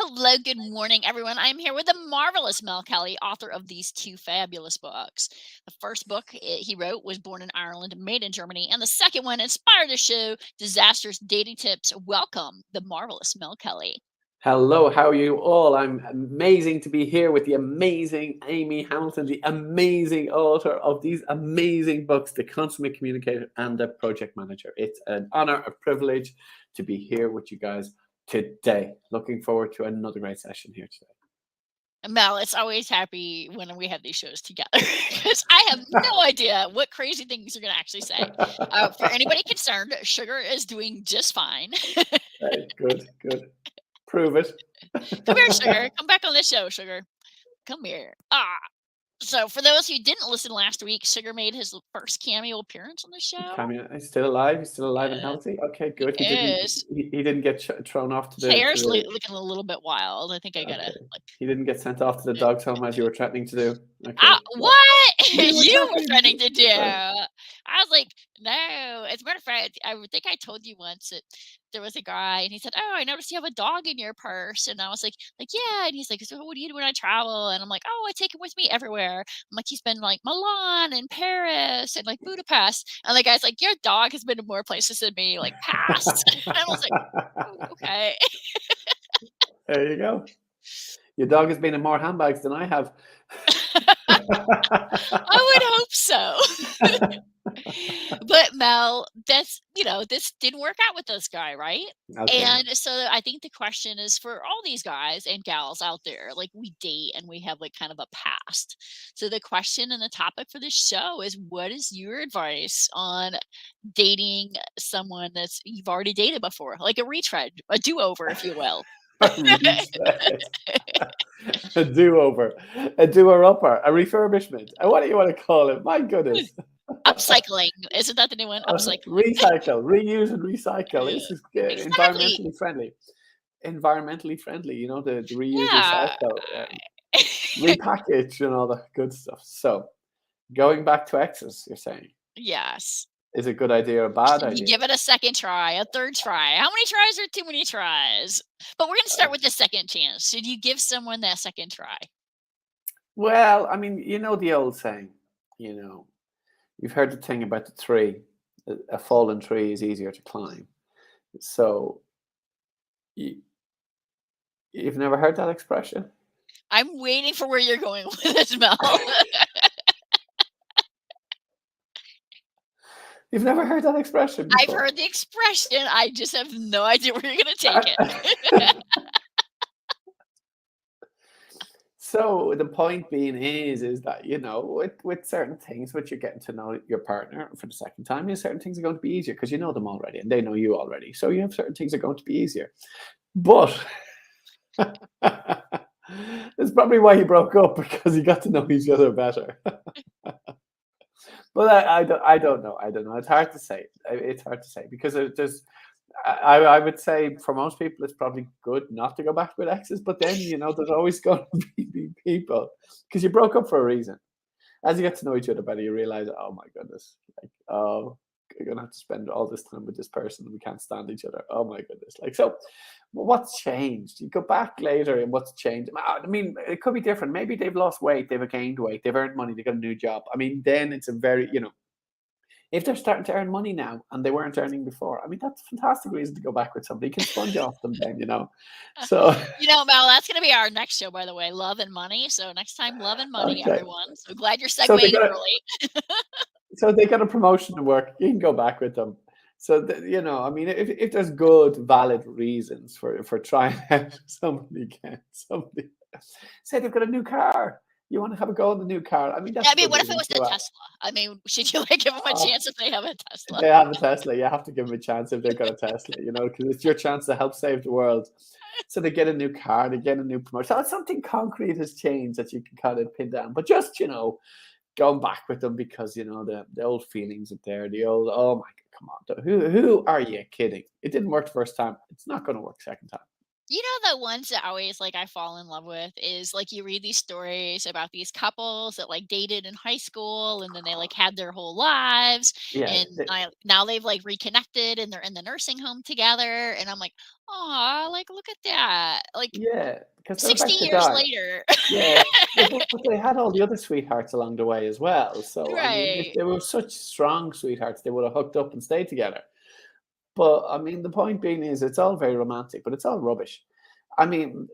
Hello, good morning, everyone. I'm here with the marvelous Mel Kelly, author of these two fabulous books. The first book he wrote was Born in Ireland, Made in Germany, and the second one inspired the show, Disastrous Dating Tips. Welcome, the marvelous Mel Kelly. Hello, how are you all? I'm amazing to be here with the amazing Amy Hamilton, the amazing author of these amazing books, The Consummate Communicator and The Project Manager. It's an honor, a privilege to be here with you guys today. Looking forward to another great session here today. Mel, it's always happy when we have these shows together because I have no idea what crazy things you're going to actually say. For anybody concerned, Sugar is doing just fine. Hey, good. Prove it. Come here, Sugar. Come back on this show, Sugar. Come here. So for those who didn't listen last week, Sugar made his first cameo appearance on the show. Cameo, he's still alive. He's still alive and healthy. Okay, good. He is. He didn't get thrown off to Hair's the. looking a little bit wild. I think I gotta like. He didn't get sent off to the dog's home as you were threatening to do. Okay. What You were you were threatening. threatening to do? I was like, no. As a matter of fact, I would think I told you once that there was a guy, and he said, "Oh, I noticed you have a dog in your purse," and I was like, yeah. And he's like, "So what do you do when I travel?" And I'm like, "Oh, I take him with me everywhere." I'm like, "He's been like Milan and Paris and like Budapest," and the guy's like, "Your dog has been to more places than me, like past." And I was like, "Oh, okay." There you go. Your dog has been in more handbags than I have. I would hope so. But Mel, this didn't work out with this guy, right? Okay. And so I think the question is for all these guys and gals out there, like we date and we have like kind of a past. So the question and the topic for this show is, what is your advice on dating someone that's you've already dated before, like a retread, a do-over, if you will? Reset. A do-over, a doer-upper, a refurbishment. What do you want to call it? My goodness. Upcycling, isn't that the new one? Upcycling. Recycle, reuse and recycle. This is Exactly. environmentally friendly. Environmentally friendly, the reuse, Yeah. recycle, repackage and all that good stuff. So going back to exes, you're saying, Yes. is a good idea or a bad Should you idea? give it a second try, a third try? How many tries are too many tries? But we're gonna start with the second chance. Should you give someone that second try? Well, I mean, you know the old saying, you know, you've heard the thing about the tree. A fallen tree is easier to climb. So you, you've never heard that expression? I'm waiting for where you're going with this, Mel. You've never heard that expression I've before? heard the expression, I just have no idea where you're gonna take it. So the point being is that with certain things, which you're getting to know your partner for the second time, certain things are going to be easier because you know them already and they know you already. So you have certain things are going to be easier. But that's probably why you broke up because you got to know each other better. But I don't know. I don't know. It's hard to say. It's hard to say because there's. I would say for most people, it's probably good not to go back with exes. But then there's always going to be people because you broke up for a reason. As you get to know each other better, you realize, oh my goodness, like you're gonna have to spend all this time with this person. We can't stand each other. Oh my goodness, like so. What's changed? You go back later, and what's changed? I mean, it could be different. Maybe they've lost weight, they've gained weight, they've earned money, they got a new job. I mean, then it's a very if they're starting to earn money now and they weren't earning before, I mean, that's a fantastic reason to go back with somebody. You can sponge off them then. So, Mel, that's gonna be our next show, by the way, love and money. So next time, love and money, okay. everyone. So glad you're So they segueing got a, early. so they got a promotion to work. You can go back with them. So I mean, if there's good, valid reasons for trying out somebody again, somebody say they've got a new car. You want to have a go on the new car? I mean, that's I a mean, good what if it reason was to the go out. Tesla? I mean, should you give them a chance if they have a Tesla? They have a Tesla. You have to give them a chance if they've got a Tesla, because it's your chance to help save the world. So they get a new car, they get a new promotion. So something concrete has changed that you can kind of pin down. But just, going back with them because, the old feelings are there. The old, oh my God, come on. Who are you kidding? It didn't work the first time. It's not going to work second time. You know, the ones that always, like, I fall in love with is, like, you read these stories about these couples that, like, dated in high school, and then they, like, had their whole lives, Yeah, and now they've, like, reconnected, and they're in the nursing home together, and I'm like, "Aw, like, look at that." Like, yeah, because they're 60 about to years die. later. Yeah, but they had all the other sweethearts along the way as well, so, I mean, if Right. they were such strong sweethearts, they would have hooked up and stayed together. But, I mean, the point being is it's all very romantic, but it's all rubbish. I mean,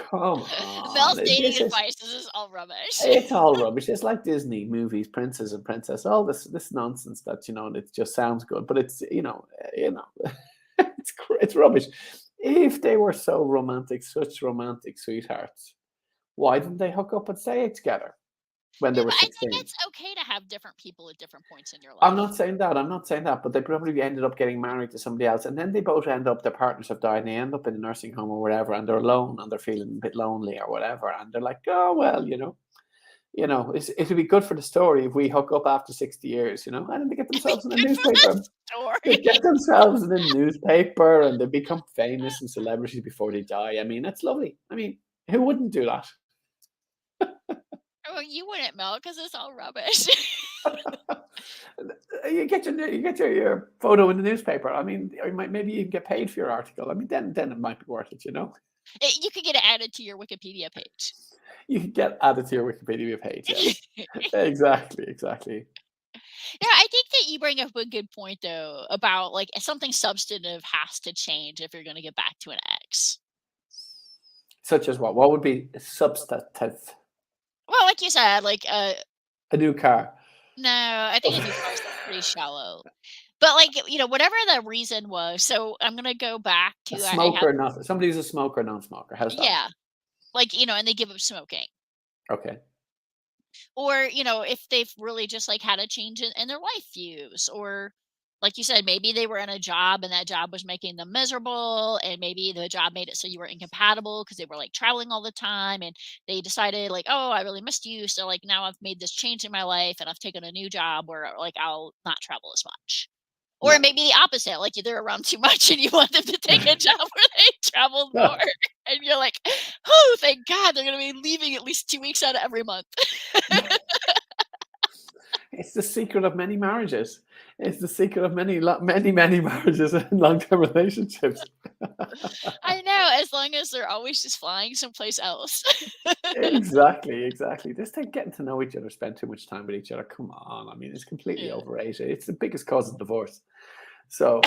come on, Mel's dating this is advice, this is all rubbish. it's all rubbish. It's like Disney movies, Princess and Princess, all this nonsense that, it just sounds good, but it's, it's rubbish. If they were so romantic, such romantic sweethearts, why didn't they hook up and stay together when they Yeah, were but I think 16? it's okay to have different people at different points in your I'm life. not saying that, but they probably ended up getting married to somebody else, and then they both end up their partners have died, and they end up in a nursing home or whatever, and they're alone, and they're feeling a bit lonely or whatever, and they're like, "Oh, well, it'd be good for the story if we hook up after 60 years, and then they get themselves in a Good for the newspaper. They story. get themselves in a newspaper, and they become famous and celebrities before they die. I mean, that's lovely. I mean, who wouldn't do that? Well, you wouldn't, Mel, because it's all rubbish. You get your photo in the newspaper. I mean, or maybe you can get paid for your article. I mean, then it might be worth it. You could get it added to your Wikipedia page. You can get added to your Wikipedia page, yes. Exactly, exactly. Yeah, I think that you bring up a good point, though, about, like, something substantive has to change if you're gonna get back to an ex. Such as what? What would be substantive? Well, like you said, like, A new car. no, I think a new car is, like, pretty shallow. But, like, whatever the reason was, so I'm gonna go back A to I have smoker, not somebody who's a smoker, non-smoker. How's that? yeah, like, and they give up smoking. Okay. Or if they've really just like had a change in their life views, or like you said, maybe they were in a job and that job was making them miserable, and maybe the job made it so you were incompatible because they were like traveling all the time, and they decided like, oh, I really missed you, so like now I've made this change in my life and I've taken a new job where like I'll not travel as much. Or Right. maybe the opposite, like they're around too much and you want them to take a job where they traveled more. And you're like, oh, thank God they're going to be leaving at least 2 weeks out of every month. It's the secret of many marriages. It's the secret of many marriages and long-term relationships. I know, as long as they're always just flying someplace else. Exactly, exactly. Just take getting to know each other, spend too much time with each other. Come on. I mean, it's completely Yeah. overrated. It's the biggest cause of divorce. So,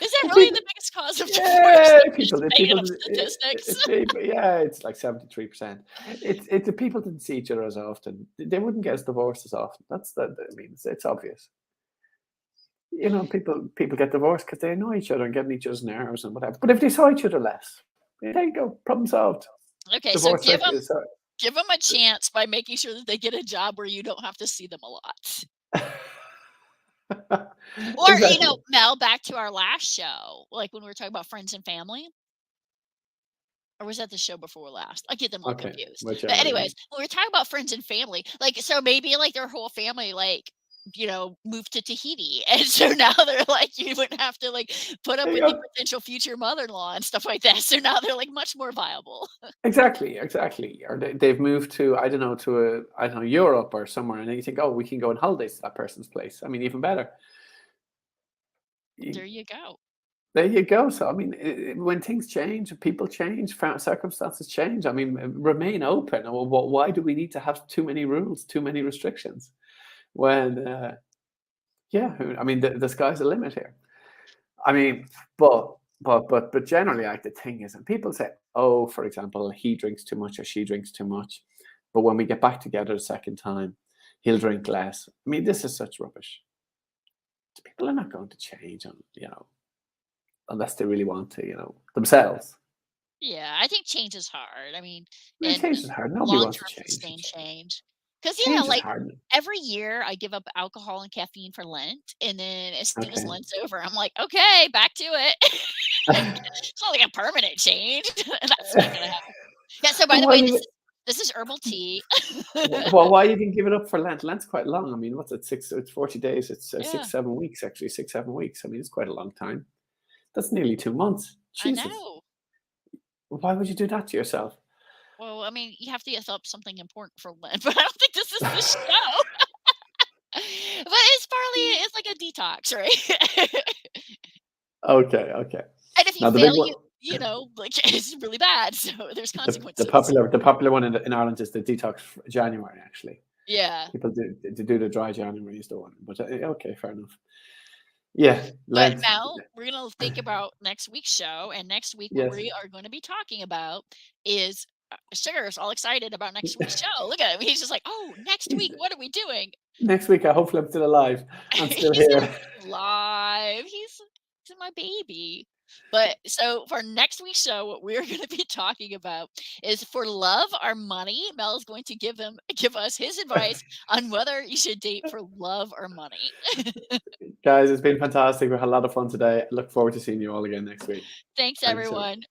Is that well, really people the biggest cause of divorce? yeah, Like, you're people just the making people up statistics. people yeah, it's like 73%. It's the people didn't see each other as often. They wouldn't get divorced as often. I mean, it's obvious. People get divorced because they annoy each other and get on each other's nerves and whatever. But if they saw each other less, there you go, problem solved. Okay, so Divorce give rate them is give them a chance by making sure that they get a job where you don't have to see them a lot. Or, exactly. Mel, back to our last show, like when we were talking about friends and family. Or was that the show before last? I get them all Okay, confused. But whichever, yeah. anyways, when we're talking about friends and family, like, so maybe like their whole family, like, moved to Tahiti. And so now they're like, you wouldn't have to like put up There you with your go. potential future mother-in-law and stuff like that. So now they're like much more viable. Exactly, exactly. Or they've moved to, I don't know, I don't know, Europe or somewhere, and then you think, oh, we can go on holidays to that person's place. I mean, even better. There You, you go. there you go. So, I mean, when things change, people change, circumstances change. I mean, remain open. Well, why do we need to have too many rules, too many restrictions? When, yeah, I mean, the sky's the limit here. I mean, but generally, like the thing is, and people say, oh, for example, he drinks too much or she drinks too much, but when we get back together the second time, he'll drink less. I mean, this is such rubbish. People are not going to change unless they really want to, themselves. Yeah, I think change is hard. I mean, I mean, and change is hard. Nobody wants to long-term change. sustained change. Because yeah, Change is like hard. every year I give up alcohol and caffeine for Lent, and then as soon as Okay. Lent's over, I'm like, okay, back to it. It's not like a permanent change. That's not gonna happen. Yeah. So by And the why way, do you? This is herbal tea. Well, why even give it up for Lent? Lent's quite long. I mean, what's it? It's 40 days. It's Yeah, 6, 7 weeks, actually. 6, 7 weeks. I mean, it's quite a long time. That's nearly 2 months. I Jesus. know. Why would you do that to yourself? Well, I mean, you have to give up something important for Lent, but I don't think this is the show. But it's partly it's like a detox, right? Okay, okay. And if you Now the big fail, one, you know, like, it's really bad, so there's the consequences. popular one in Ireland is the detox January. Actually, Yeah. people do the dry January is the one. But okay, fair enough. Yeah, But Lent. now we're gonna think about next week's show, and next week what Yes. we are gonna be talking about is Sugar's all excited about next week's show. Look at him. He's just like, "Oh, next He's, week, what are we doing?" next week, I hopefully I'm still alive and still He's gonna here. be live. He's my baby. But so for next week's show, what we're gonna be talking about is for love or money. Mel is going to give us his advice on whether you should date for love or money. Guys, it's been fantastic. We had a lot of fun today. I look forward to seeing you all again next week. Thanks, Thanks so everyone.